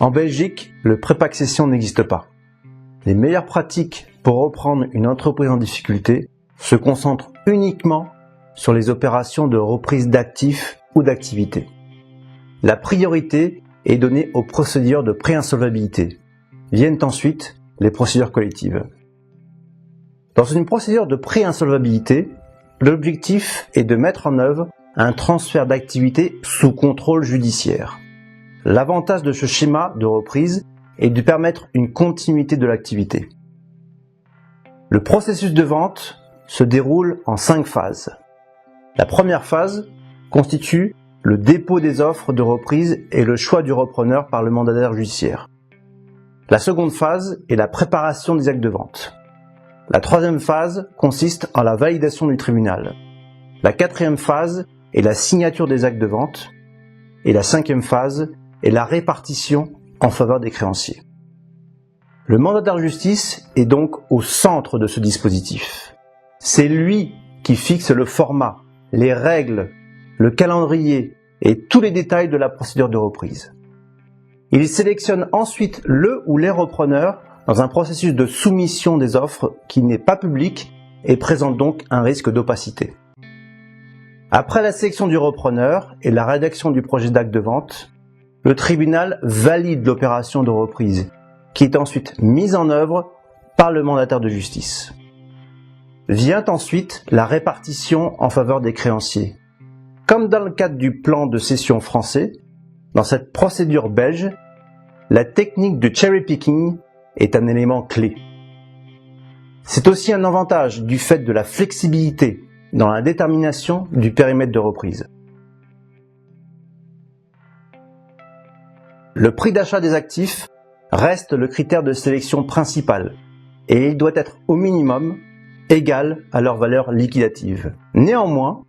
En Belgique, le pré-pack-cession n'existe pas. Les meilleures pratiques pour reprendre une entreprise en difficulté se concentrent uniquement sur les opérations de reprise d'actifs ou d'activités. La priorité est donnée aux procédures de pré-insolvabilité. Viennent ensuite les procédures collectives. Dans une procédure de pré-insolvabilité, l'objectif est de mettre en œuvre un transfert d'activité sous contrôle judiciaire. L'avantage de ce schéma de reprise est de permettre une continuité de l'activité. Le processus de vente se déroule en 5 phases. La première phase constitue le dépôt des offres de reprise et le choix du repreneur par le mandataire judiciaire. La seconde phase est la préparation des actes de vente. La troisième phase consiste en la validation du tribunal. La quatrième phase est la signature des actes de vente. Et la cinquième phase est la répartition en faveur des créanciers. Le mandataire de justice est donc au centre de ce dispositif. C'est lui qui fixe le format, les règles, le calendrier et tous les détails de la procédure de reprise. Il sélectionne ensuite le ou les repreneurs dans un processus de soumission des offres qui n'est pas public et présente donc un risque d'opacité. Après la sélection du repreneur et la rédaction du projet d'acte de vente, le tribunal valide l'opération de reprise, qui est ensuite mise en œuvre par le mandataire de justice. Vient ensuite la répartition en faveur des créanciers. Comme dans le cadre du plan de cession français, dans cette procédure belge, la technique de cherry picking est un élément clé. C'est aussi un avantage du fait de la flexibilité dans la détermination du périmètre de reprise. Le prix d'achat des actifs reste le critère de sélection principal et il doit être au minimum égal à leur valeur liquidative. Néanmoins,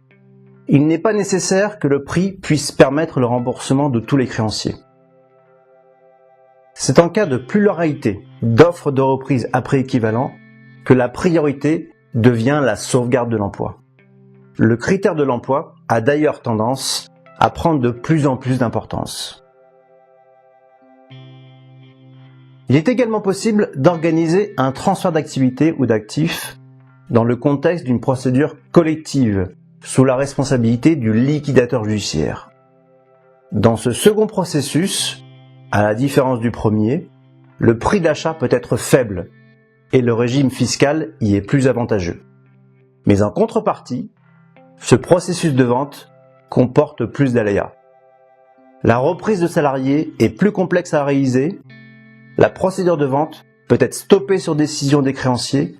il n'est pas nécessaire que le prix puisse permettre le remboursement de tous les créanciers. C'est en cas de pluralité d'offres de reprise à prix équivalent que la priorité devient la sauvegarde de l'emploi. Le critère de l'emploi a d'ailleurs tendance à prendre de plus en plus d'importance. Il est également possible d'organiser un transfert d'activité ou d'actifs dans le contexte d'une procédure collective sous la responsabilité du liquidateur judiciaire. Dans ce second processus, à la différence du premier, le prix d'achat peut être faible et le régime fiscal y est plus avantageux. Mais en contrepartie, ce processus de vente comporte plus d'aléas. La reprise de salariés est plus complexe à réaliser, la procédure de vente peut être stoppée sur décision des créanciers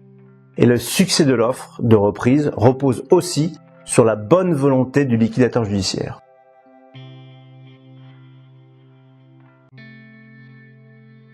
et le succès de l'offre de reprise repose aussi sur la bonne volonté du liquidateur judiciaire.